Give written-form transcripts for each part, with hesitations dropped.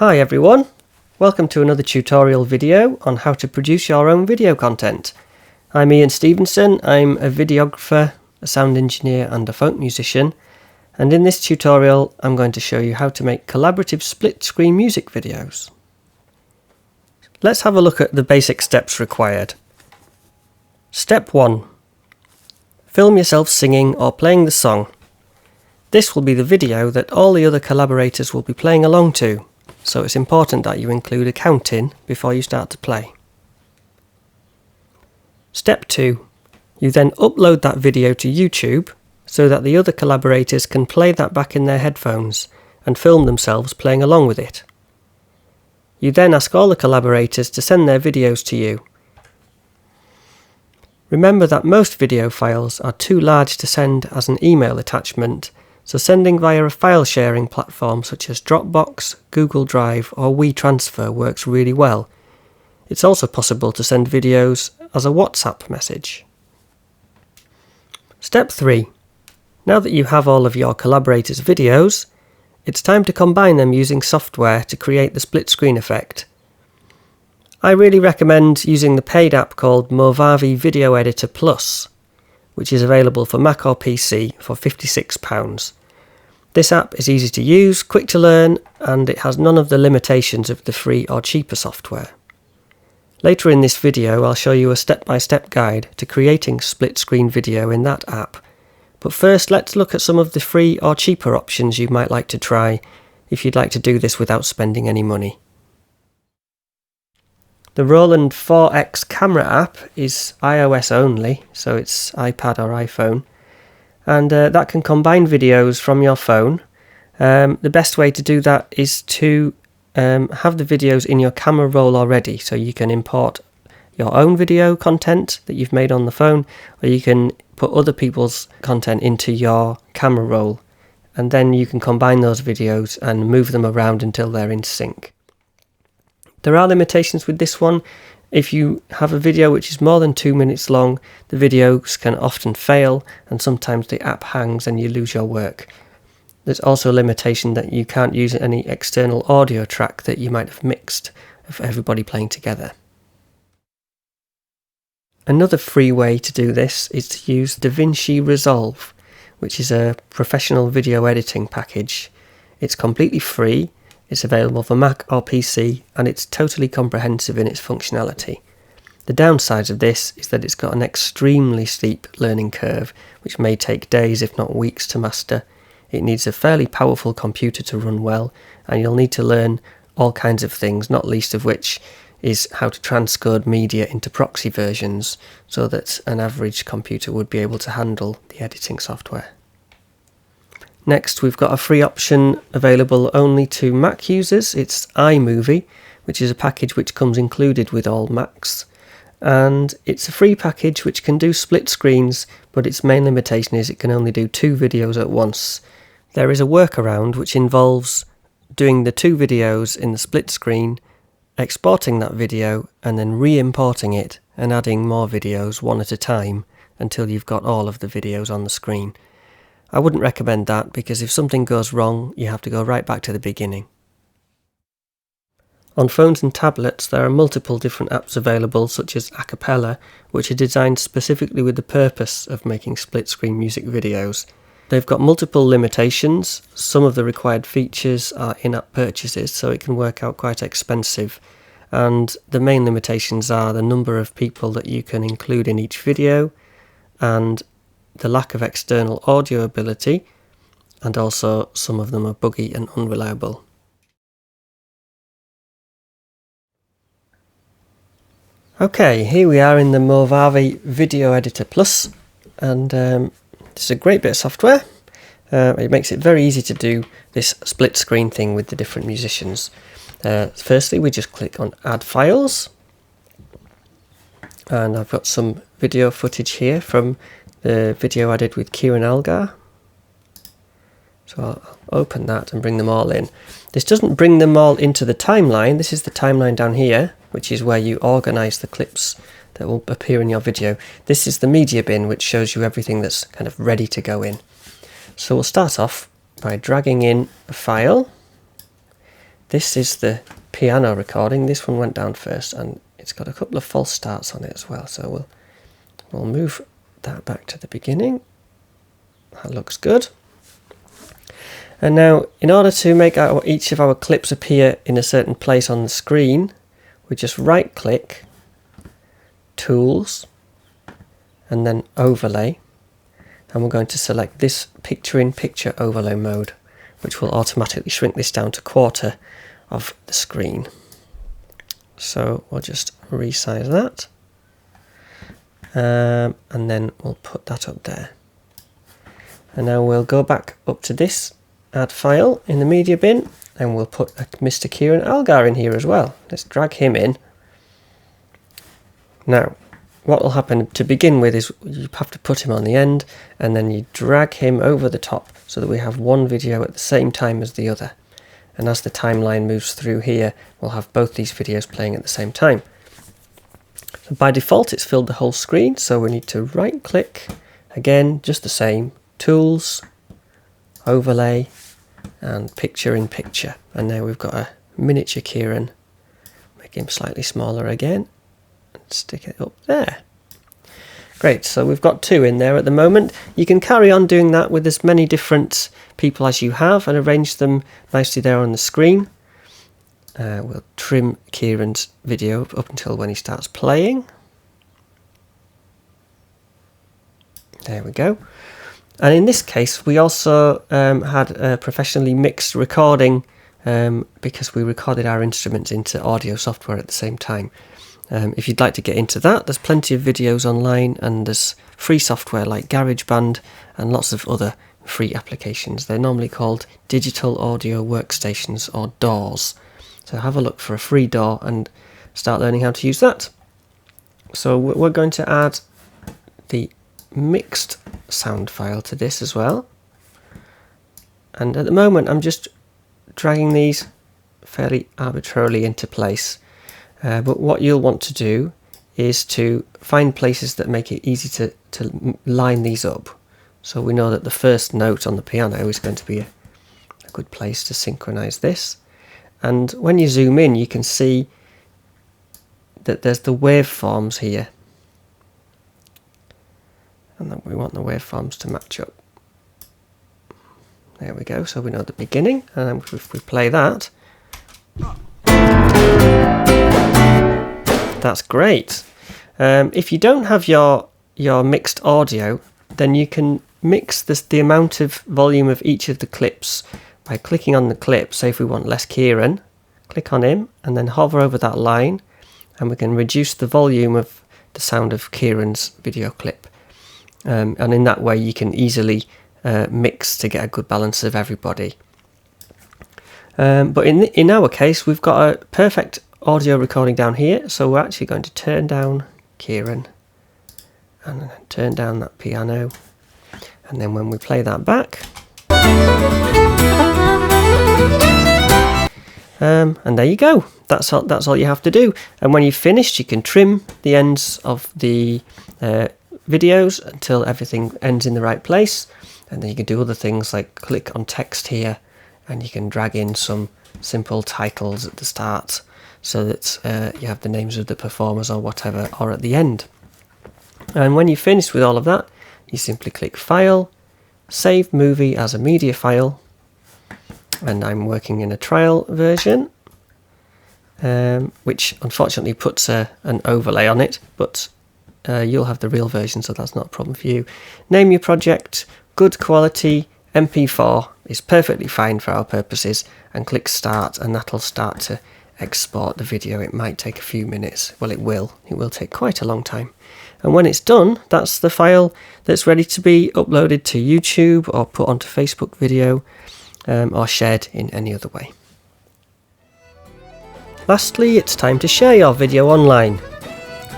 Hi everyone, welcome to another tutorial video on how to produce your own video content. I'm Ian Stephenson, I'm a videographer, a sound engineer and a folk musician, and in this tutorial I'm going to show you how to make collaborative split-screen music videos. Let's have a look at the basic steps required. Step 1. Film yourself singing or playing the song. This will be the video that all the other collaborators will be playing along to, so it's important that you include a count-in before you start to play. Step 2. You then upload that video to YouTube so that the other collaborators can play that back in their headphones and film themselves playing along with it. You then ask all the collaborators to send their videos to you. Remember that most video files are too large to send as an email attachment, so sending via a file sharing platform such as Dropbox, Google Drive or WeTransfer works really well. It's also possible to send videos as a WhatsApp message. Step 3. Now that you have all of your collaborators' videos, it's time to combine them using software to create the split screen effect. I really recommend using the paid app called Movavi Video Editor Plus, which is available for Mac or PC for £56. This app is easy to use, quick to learn, and it has none of the limitations of the free or cheaper software. Later in this video I'll show you a step-by-step guide to creating split-screen video in that app, but first let's look at some of the free or cheaper options you might like to try if you'd like to do this without spending any money. The Roland 4X camera app is iOS only, so it's iPad or iPhone, and that can combine videos from your phone. The best way to do that is to have the videos in your camera roll already, so you can import your own video content that you've made on the phone, or you can put other people's content into your camera roll, and then you can combine those videos and move them around until they're in sync. There are limitations with this one. If you have a video which is more than 2 minutes long, the videos can often fail and sometimes the app hangs and you lose your work. There's also a limitation that you can't use any external audio track that you might have mixed of everybody playing together. Another free way to do this is to use DaVinci Resolve, which is a professional video editing package. It's completely free. It's available for Mac or PC, and it's totally comprehensive in its functionality. The downside of this is that it's got an extremely steep learning curve, which may take days if not weeks to master. It needs a fairly powerful computer to run well, and you'll need to learn all kinds of things, not least of which is how to transcode media into proxy versions so that an average computer would be able to handle the editing software. Next, we've got a free option available only to Mac users. It's iMovie, which is a package which comes included with all Macs. And it's a free package which can do split screens, but its main limitation is it can only do 2 videos at once. There is a workaround which involves doing the 2 videos in the split screen, exporting that video, and then re-importing it and adding more videos one at a time until you've got all of the videos on the screen. I wouldn't recommend that because if something goes wrong, you have to go right back to the beginning. On phones and tablets, there are multiple different apps available, such as Acapella, which are designed specifically with the purpose of making split-screen music videos. They've got multiple limitations. Some of the required features are in-app purchases, so it can work out quite expensive. And the main limitations are the number of people that you can include in each video, and the lack of external audio ability, and also some of them are buggy and unreliable. Okay, here we are in the Movavi Video Editor Plus, and it's a great bit of software. It makes it very easy to do this split screen thing with the different musicians. Firstly, we just click on Add Files, and I've got some video footage here from the video I did with Kieran Algar. So I'll open that and bring them all in. This doesn't bring them all into the timeline. This is the timeline down here, which is where you organise the clips that will appear in your video. This is the media bin, which shows you everything that's kind of ready to go in. So we'll start off by dragging in a file. This is the piano recording. This one went down first, and it's got a couple of false starts on it as well. So we'll move that back to the beginning. That looks good. And now, in order to make each of our clips appear in a certain place on the screen, we just right click, Tools, and then Overlay, and we're going to select this picture-in-picture overlay mode, which will automatically shrink this down to 1/4 of the screen. So we'll just resize that, and then we'll put that up there. And now we'll go back up to this add file in the media bin, and we'll put Mr. Kieran Algar in here as well. Let's drag him in. Now, what will happen to begin with is you have to put him on the end, and then you drag him over the top so that we have one video at the same time as the other. And as the timeline moves through here, we'll have both these videos playing at the same time. So by default, it's filled the whole screen, so we need to right click, again, just the same, Tools, Overlay, and Picture-in-Picture. And now we've got a miniature Kieran. Make him slightly smaller again, and stick it up there. Great, so we've got 2 in there at the moment. You can carry on doing that with as many different people as you have and arrange them nicely there on the screen. We'll trim Kieran's video up until when he starts playing. There we go. And in this case, we also had a professionally mixed recording because we recorded our instruments into audio software at the same time. If you'd like to get into that, there's plenty of videos online, and there's free software like GarageBand and lots of other free applications. They're normally called Digital Audio Workstations, or DAWs. So have a look for a free DAW and start learning how to use that. So we're going to add the mixed sound file to this as well, and at the moment I'm just dragging these fairly arbitrarily into place, but what you'll want to do is to find places that make it easy to line these up, so we know that the first note on the piano is going to be a good place to synchronize this. And when you zoom in, you can see that there's the waveforms here, and then we want the waveforms to match up. There we go, so we know the beginning, and if we play that, that's great. If you don't have your mixed audio, then you can mix the amount of volume of each of the clips by clicking on the clip. Say if we want less Kieran, click on him and then hover over that line, and we can reduce the volume of the sound of Kieran's video clip. And in that way you can easily mix to get a good balance of everybody. But in our case, we've got a perfect audio recording down here, so we're actually going to turn down Kieran and turn down that piano, and then when we play that back, and there you go. That's all you have to do. And when you've finished, you can trim the ends of the videos until everything ends in the right place, and then you can do other things like click on text here, and you can drag in some simple titles at the start so that you have the names of the performers or whatever, or at the end. And when you've finished with all of that, you simply click File, Save Movie as a media file, and I'm working in a trial version, which unfortunately puts an overlay on it, but you'll have the real version, so that's not a problem for you. Name your project, good quality, MP4 is perfectly fine for our purposes, and click Start, and that'll start to export the video. It might take a few minutes. Well, it will take quite a long time. And when it's done, that's the file that's ready to be uploaded to YouTube or put onto Facebook video, or shared in any other way. Lastly, it's time to share your video online.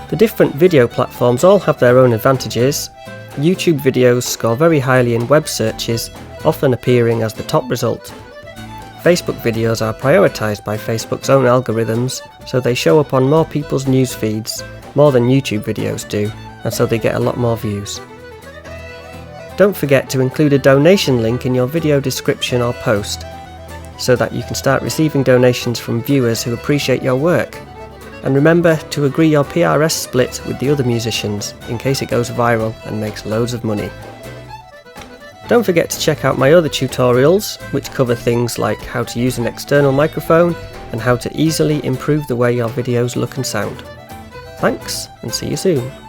The different video platforms all have their own advantages. YouTube videos score very highly in web searches, often appearing as the top result. Facebook videos are prioritised by Facebook's own algorithms, so they show up on more people's news feeds, more than YouTube videos do, and so they get a lot more views. Don't forget to include a donation link in your video description or post. so that you can start receiving donations from viewers who appreciate your work. And remember to agree your PRS split with the other musicians in case it goes viral and makes loads of money. Don't forget to check out my other tutorials, which cover things like how to use an external microphone and how to easily improve the way your videos look and sound. Thanks, and see you soon.